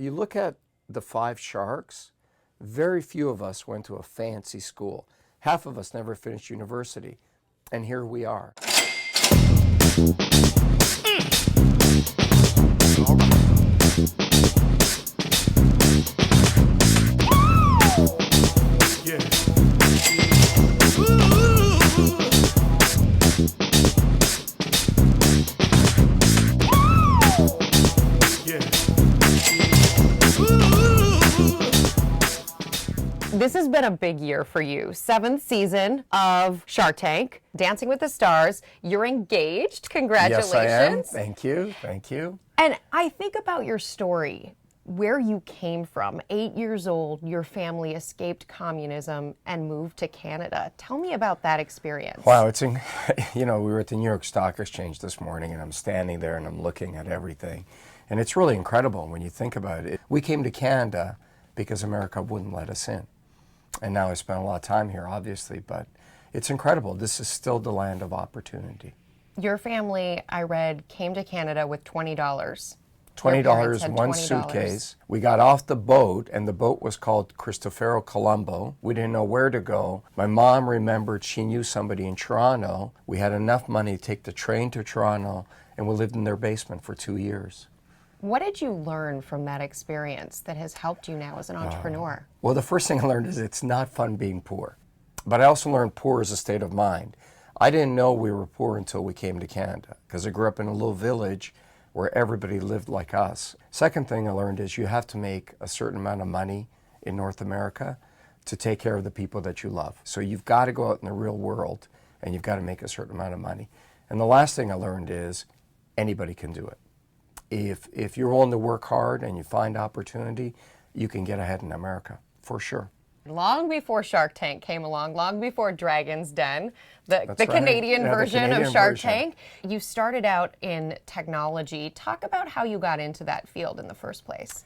You look at the 5 sharks, very few of us went to a fancy school. Half of us never finished university. And here we are. This has been a big year for you. 7th season of Shark Tank, Dancing with the Stars. You're engaged. Congratulations. Yes, I am. Thank you. Thank you. And I think about your story, where you came from. 8 years old, your family escaped communism and moved to Canada. Tell me about that experience. Wow, we were at the New York Stock Exchange this morning, and I'm standing there and I'm looking at everything. And it's really incredible when you think about it. We came to Canada because America wouldn't let us in. And now I spent a lot of time here, obviously, but it's incredible. This is still the land of opportunity. Your family, I read, came to Canada with $20. $20, one suitcase. We got off the boat, and the boat was called Cristoforo Colombo. We didn't know where to go. My mom remembered she knew somebody in Toronto. We had enough money to take the train to Toronto, and we lived in their basement for 2 years. What did you learn from that experience that has helped you now as an entrepreneur? Well, the first thing I learned is it's not fun being poor. But I also learned poor is a state of mind. I didn't know we were poor until we came to Canada, because I grew up in a little village where everybody lived like us. Second thing I learned is you have to make a certain amount of money in North America to take care of the people that you love. So you've got to go out in the real world and you've got to make a certain amount of money. And the last thing I learned is anybody can do it. If you're willing to work hard and you find opportunity, you can get ahead in America, for sure. Long before Shark Tank came along, long before Dragon's Den, the Right. Canadian Yeah, the version Canadian of Shark version. Tank, you started out in technology. Talk about how you got into that field in the first place.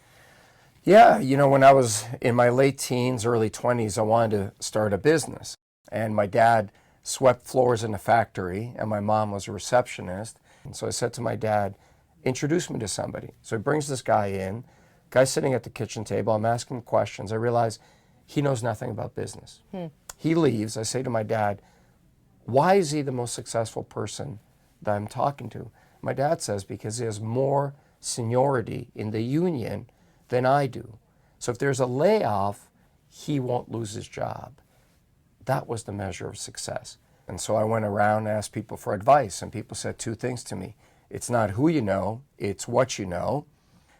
Yeah, when I was in my late teens, early 20s, I wanted to start a business. And my dad swept floors in a factory, and my mom was a receptionist. And so I said to my dad, introduce me to somebody. So he brings this guy in, guy's sitting at the kitchen table, I'm asking him questions. I realize he knows nothing about business. He leaves. I say to my dad, why is he the most successful person that I'm talking to? My dad says, because he has more seniority in the union than I do. So if there's a layoff, he won't lose his job. That was the measure of success. And so I went around and asked people for advice, and people said 2 things to me. It's not who you know, it's what you know.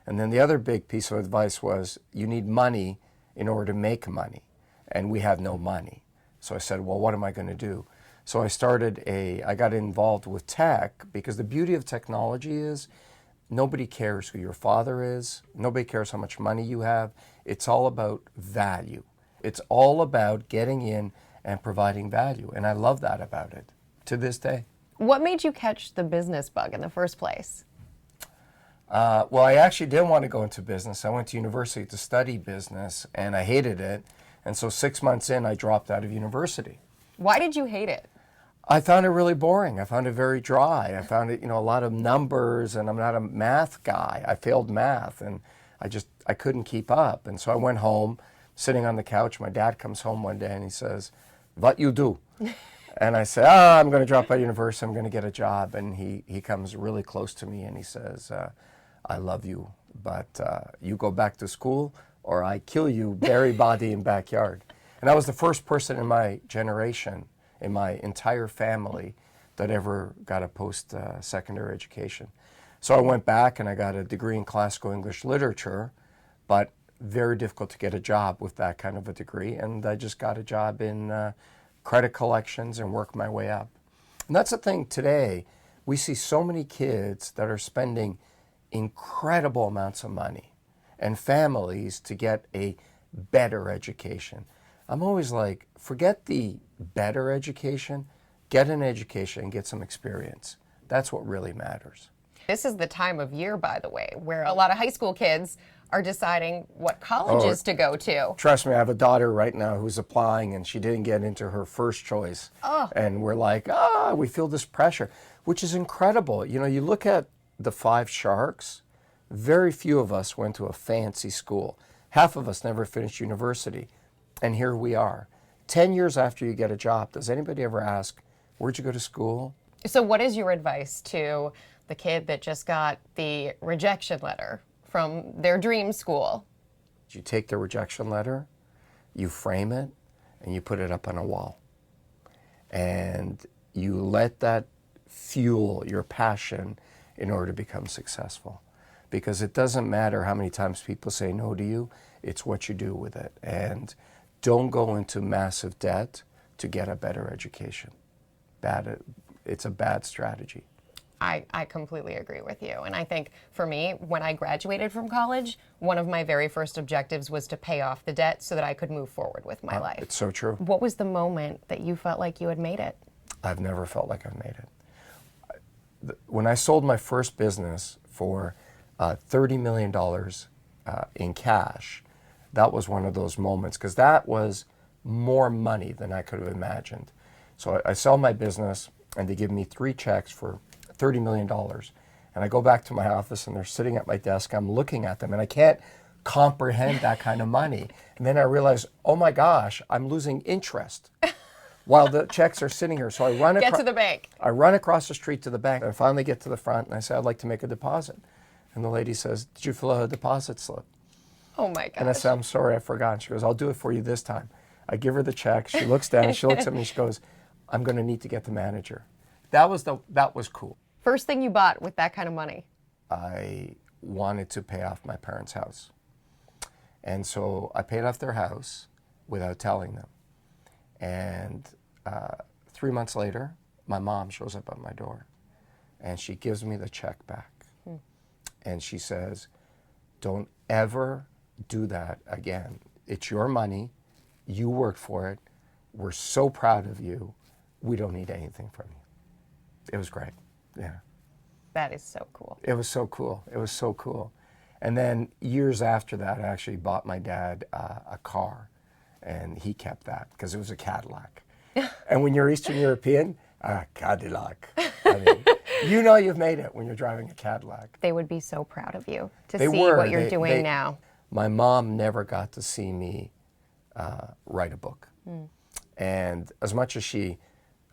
And then the other big piece of advice was you need money in order to make money. And we have no money. So I said, well, what am I going to do? So I got involved with tech, because the beauty of technology is nobody cares who your father is. Nobody cares how much money you have. It's all about value. It's all about getting in and providing value. And I love that about it to this day. What made you catch the business bug in the first place? Well, I actually didn't want to go into business. I went to university to study business, and I hated it. And so 6 months in, I dropped out of university. Why did you hate it? I found it really boring. I found it very dry. I found it, a lot of numbers, and I'm not a math guy. I failed math, and I couldn't keep up. And so I went home, sitting on the couch. My dad comes home one day, and he says, "What you do?" And I said, I'm going to drop out of university. I'm going to get a job. And he comes really close to me, and he says, I love you, but you go back to school or I kill you, bury body in backyard. And I was the first person in my generation, in my entire family, that ever got a post-secondary education. So I went back and I got a degree in classical English literature, but very difficult to get a job with that kind of a degree. And I just got a job in credit collections and worked my way up. And that's the thing today. We see so many kids that are spending incredible amounts of money and families to get a better education. I'm always like, forget the better education, get an education and get some experience. That's what really matters. This is the time of year, by the way, where a lot of high school kids are deciding what colleges to go to. Trust me, I have a daughter right now who's applying, and she didn't get into her first choice. And we're like, we feel this pressure, which is incredible. You look at the 5 sharks, Very few of us went to a fancy school. Half of us never finished university. And here we are. 10 years after you get a job, does anybody ever ask, where'd you go to school? So what is your advice to the kid that just got the rejection letter from their dream school? You take the rejection letter, you frame it, and you put it up on a wall. And you let that fuel your passion in order to become successful. Because it doesn't matter how many times people say no to you, it's what you do with it. And don't go into massive debt to get a better education. It's a bad strategy. I completely agree with you. And I think for me, when I graduated from college, one of my very first objectives was to pay off the debt so that I could move forward with my life. It's so true. What was the moment that you felt like you had made it? I've never felt like I've made it. When I sold my first business for $30 million in cash, that was one of those moments, because that was more money than I could have imagined. So I sell my business, and they give me 3 checks for $30 million. And I go back to my office, and they're sitting at my desk. I'm looking at them, and I can't comprehend that kind of money. And then I realize, oh my gosh, I'm losing interest while the checks are sitting here. So I run Get to the bank. I run across the street to the bank. And I finally get to the front, and I say, I'd like to make a deposit. And the lady says, did you fill out a deposit slip? Oh my gosh. And I said, I'm sorry, I forgot. She goes, I'll do it for you this time. I give her the check. She looks down, she looks at me, she goes, I'm going to need to get the manager. That was cool. First thing you bought with that kind of money? I wanted to pay off my parents' house. And so I paid off their house without telling them. And 3 months later, my mom shows up at my door, and she gives me the check back. And she says, don't ever do that again. It's your money. You worked for it. We're so proud of you. We don't need anything from you. It was great. Yeah. That is so cool. It was so cool. It was so cool. And then years after that, I actually bought my dad a car, and he kept that because it was a Cadillac. And when you're Eastern European, Cadillac. I mean, you know you've made it when you're driving a Cadillac. They would be so proud of you to They see were. what you're doing now. My mom never got to see me write a book. And as much as she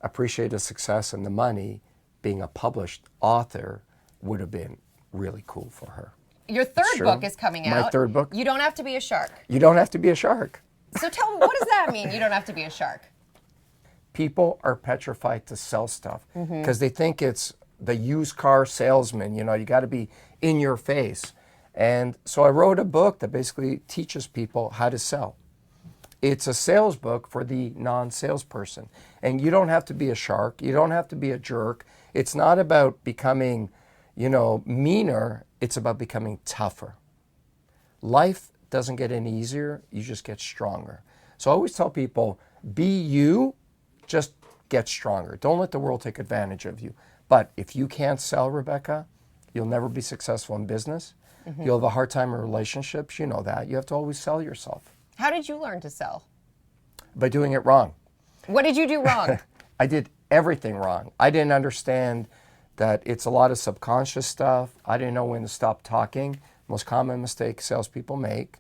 appreciated the success and the money, being a published author would have been really cool for her. Your third book is coming out. My third book. You don't have to be a shark. You don't have to be a shark. So tell me, what does that mean, you don't have to be a shark? People are petrified to sell stuff because they think it's the used car salesman. You know, you got to be in your face. And so I wrote a book that basically teaches people how to sell. It's a sales book for the non-salesperson. And you don't have to be a shark. You don't have to be a jerk. It's not about becoming, meaner. It's about becoming tougher. Life doesn't get any easier. You just get stronger. So I always tell people, be you, just get stronger. Don't let the world take advantage of you. But if you can't sell, Rebecca, you'll never be successful in business. You'll have a hard time in relationships. You know that. You have to always sell yourself. How did you learn to sell? By doing it wrong. What did you do wrong? I did everything wrong. I didn't understand that it's a lot of subconscious stuff. I didn't know when to stop talking. Most common mistake salespeople make.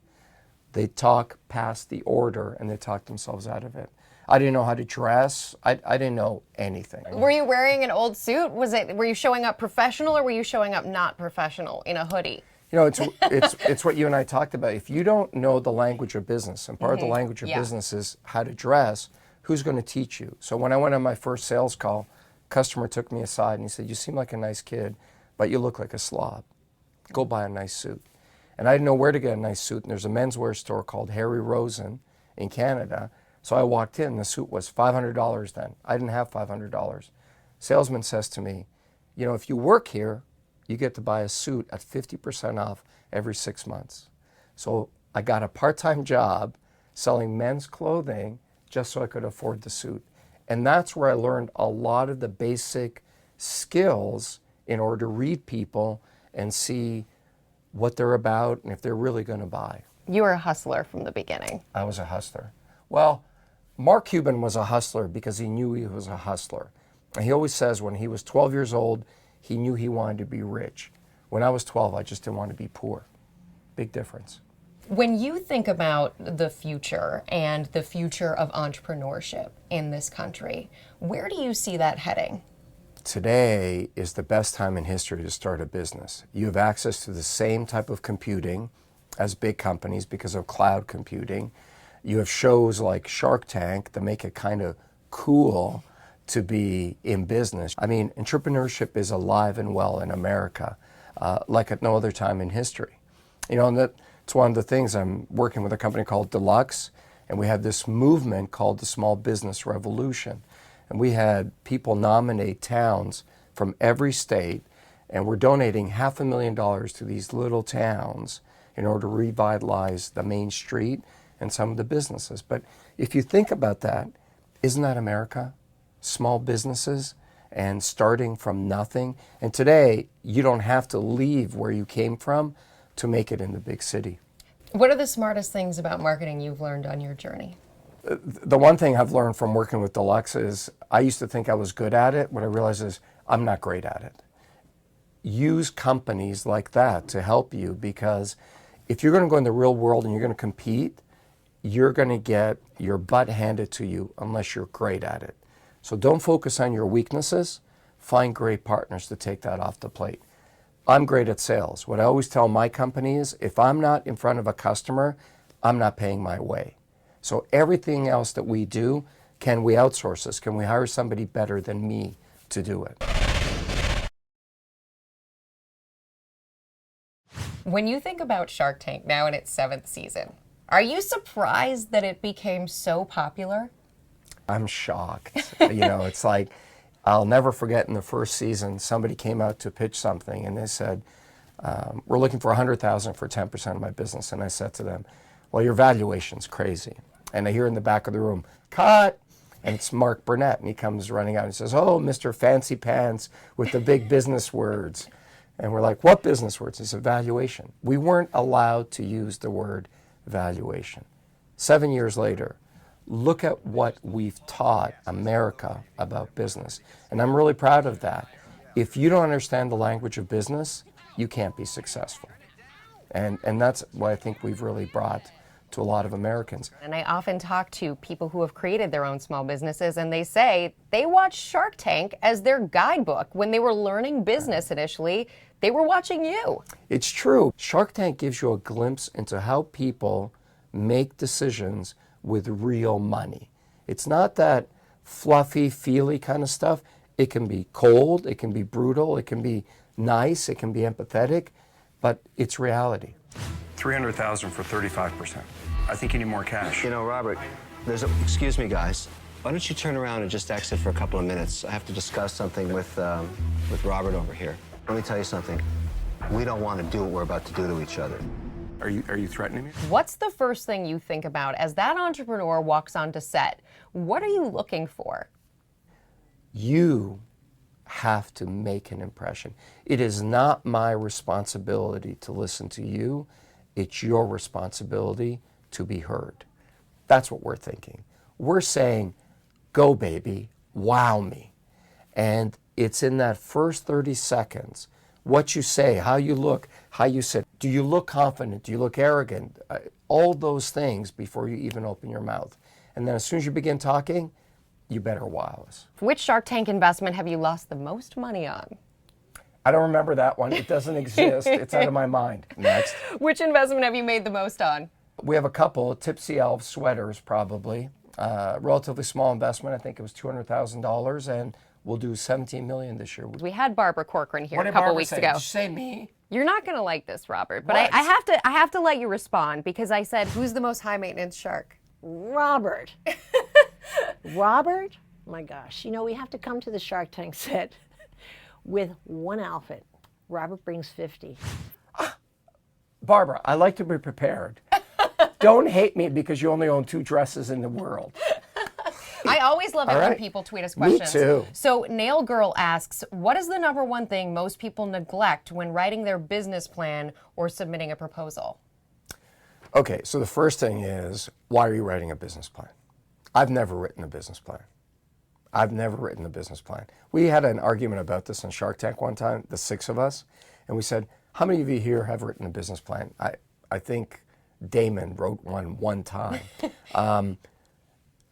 They talk past the order and they talk themselves out of it. I didn't know how to dress. I didn't know anything. Were you wearing an old suit? Were you showing up professional or were you showing up not professional in a hoodie? It's what you and I talked about. If you don't know the language of business, and part of the language of business is how to dress, who's going to teach you? So when I went on my first sales call, customer took me aside and he said, you seem like a nice kid, but you look like a slob. Go buy a nice suit. And I didn't know where to get a nice suit. And there's a menswear store called Harry Rosen in Canada. So I walked in, the suit was $500 then. I didn't have $500. Salesman says to me, if you work here, you get to buy a suit at 50% off every 6 months. So I got a part-time job selling men's clothing just so I could afford the suit. And that's where I learned a lot of the basic skills in order to read people and see what they're about and if they're really going to buy. You were a hustler from the beginning. I was a hustler. Well, Mark Cuban was a hustler because he knew he was a hustler. And he always says when he was 12 years old, he knew he wanted to be rich. When I was 12, I just didn't want to be poor. Big difference. When you think about the future and the future of entrepreneurship in this country, where do you see that heading? Today is the best time in history to start a business. You have access to the same type of computing as big companies because of cloud computing. You have shows like Shark Tank that make it kind of cool to be in business. I mean, entrepreneurship is alive and well in America, like at no other time in history. You know, and that's one of the things. I'm working with a company called Deluxe, and we have this movement called the Small Business Revolution. And we had people nominate towns from every state, and we're donating $500,000 to these little towns in order to revitalize the main street and some of the businesses. But if you think about that, isn't that America? Small businesses and starting from nothing. And today, you don't have to leave where you came from to make it in the big city. What are the smartest things about marketing you've learned on your journey? The one thing I've learned from working with Deluxe is I used to think I was good at it. What I realized is I'm not great at it. Use companies like that to help you, because if you're going to go in the real world and you're going to compete, you're going to get your butt handed to you unless you're great at it. So don't focus on your weaknesses. Find great partners to take that off the plate. I'm great at sales. What I always tell my company is if I'm not in front of a customer, I'm not paying my way. So everything else that we do, can we outsource this? Can we hire somebody better than me to do it? When you think about Shark Tank now in its 7th season, are you surprised that it became so popular? I'm shocked. You know, it's like, I'll never forget in the first season, somebody came out to pitch something and they said, we're looking for $100,000 for 10% of my business. And I said to them, well, your valuation's crazy. And I hear in the back of the room, cut. And it's Mark Burnett. And he comes running out and says, oh, Mr. Fancy Pants with the big business words. And we're like, what business words? He said, valuation. We weren't allowed to use the word valuation. 7 years later, look at what we've taught America about business. And I'm really proud of that. If you don't understand the language of business, you can't be successful. And that's what I think we've really brought to a lot of Americans. And I often talk to people who have created their own small businesses, and they say they watched Shark Tank as their guidebook. When they were learning business initially, they were watching you. It's true. Shark Tank gives you a glimpse into how people make decisions with real money. It's not that fluffy, feely kind of stuff. It can be cold, it can be brutal, it can be nice, it can be empathetic, but it's reality. $300,000 for 35%. I think you need more cash. You know, Robert, excuse me, guys. Why don't you turn around and just exit for a couple of minutes? I have to discuss something with Robert over here. Let me tell you something. We don't want to do what we're about to do to each other. Are you threatening me? What's the first thing you think about as that entrepreneur walks onto set? What are you looking for? You have to make an impression. It is not my responsibility to listen to you. It's your responsibility to be heard. That's what we're thinking. We're saying, go baby, wow me. And it's in that first 30 seconds, what you say, how you look, how you sit. Do you look confident? Do you look arrogant? All those things before you even open your mouth. And then as soon as you begin talking, you better wow us. Which Shark Tank investment have you lost the most money on? I don't remember that one. It doesn't exist. It's out of my mind. Next. Which investment have you made the most on? We have a couple. Tipsy Elf sweaters, probably. Relatively small investment. I think it was $200,000, and we'll do $17 million this year. We had Barbara Corcoran here What a did couple Barbara weeks say? ago. Did she say me? You're not going to like this, Robert, but What? I have to let you respond, because I said, who's the most high maintenance shark? Robert. Robert? My gosh. You know, we have to come to the Shark Tank set with one outfit. Robert brings 50. Barbara, I like to be prepared. Don't hate me because you only own 2 dresses in the world. I always love it All when right. people tweet us Me questions. too. So Nail Girl asks, what is the number one thing most people neglect when writing their business plan or submitting a proposal? Okay, so the first thing is, why are you writing a business plan? I've never written a business plan. I've never written a business plan. We had an argument about this on Shark Tank one time, the 6 of us, and we said, How many of you here have written a business plan? I think Damon wrote one time.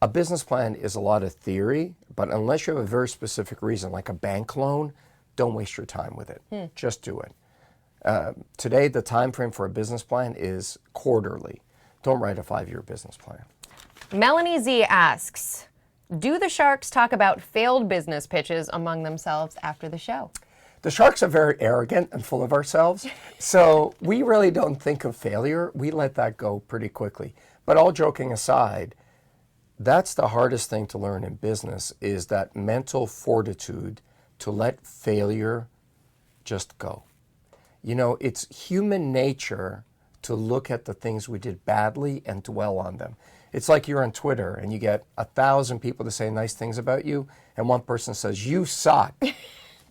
A business plan is a lot of theory, but unless you have a very specific reason, like a bank loan, don't waste your time with it. Just do it. Today, the time frame for a business plan is quarterly. Don't write a 5-year business plan. Melanie Z asks, do the Sharks talk about failed business pitches among themselves after the show? The Sharks are very arrogant and full of ourselves, so we really don't think of failure. We let that go pretty quickly. But all joking aside, that's the hardest thing to learn in business, is that mental fortitude to let failure just go. You know, it's human nature to look at the things we did badly and dwell on them. It's like you're on Twitter and you get 1,000 people to say nice things about you, and one person says, you suck.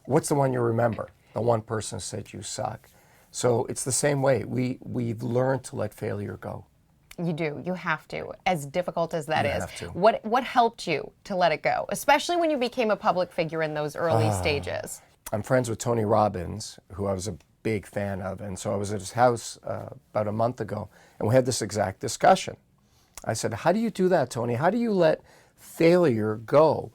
What's the one you remember? The one person said you suck. So it's the same way. We've learned to let failure go. You do. You have to. As difficult as that You is. have to. What helped you to let it go, especially when you became a public figure in those early stages? I'm friends with Tony Robbins, who I was a big fan of, and so I was at his house about a month ago, and we had this exact discussion. I said, how do you do that, Tony? How do you let failure go?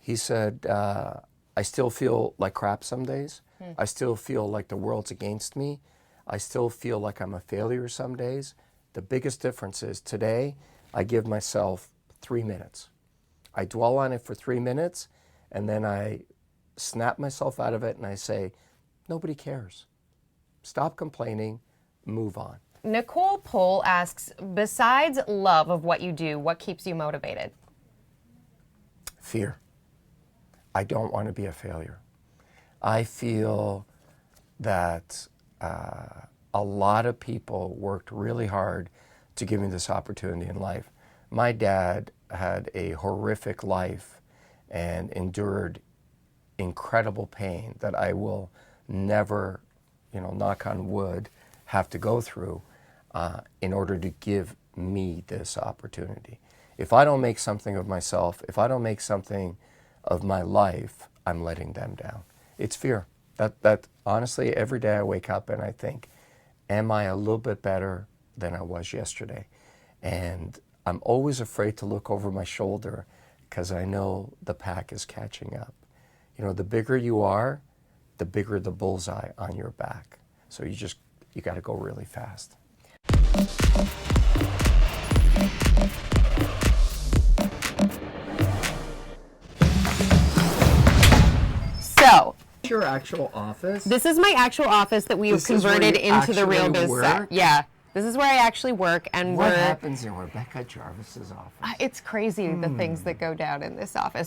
He said, I still feel like crap some days. I still feel like the world's against me. I still feel like I'm a failure some days. The biggest difference is today, I give myself 3 minutes. I dwell on it for 3 minutes, and then I snap myself out of it, and I say, nobody cares. Stop complaining, move on. Nicole Pohl asks, besides love of what you do, what keeps you motivated? Fear. I don't want to be a failure. I feel that a lot of people worked really hard to give me this opportunity in life. My dad had a horrific life and endured incredible pain that I will never, knock on wood, have to go through in order to give me this opportunity. If I don't make something of myself, if I don't make something of my life, I'm letting them down. It's fear. That honestly, every day I wake up and I think, am I a little bit better than I was yesterday? And I'm always afraid to look over my shoulder because I know the pack is catching up. The bigger you are, the bigger the bullseye on your back. So you got to go really fast. So, Your actual office? this is my actual office that we have This is where converted you into the Real actually Biz set. work? Yeah, this is where I actually work, and What happens in Rebecca Jarvis's office? it's crazy the things that go down in this office.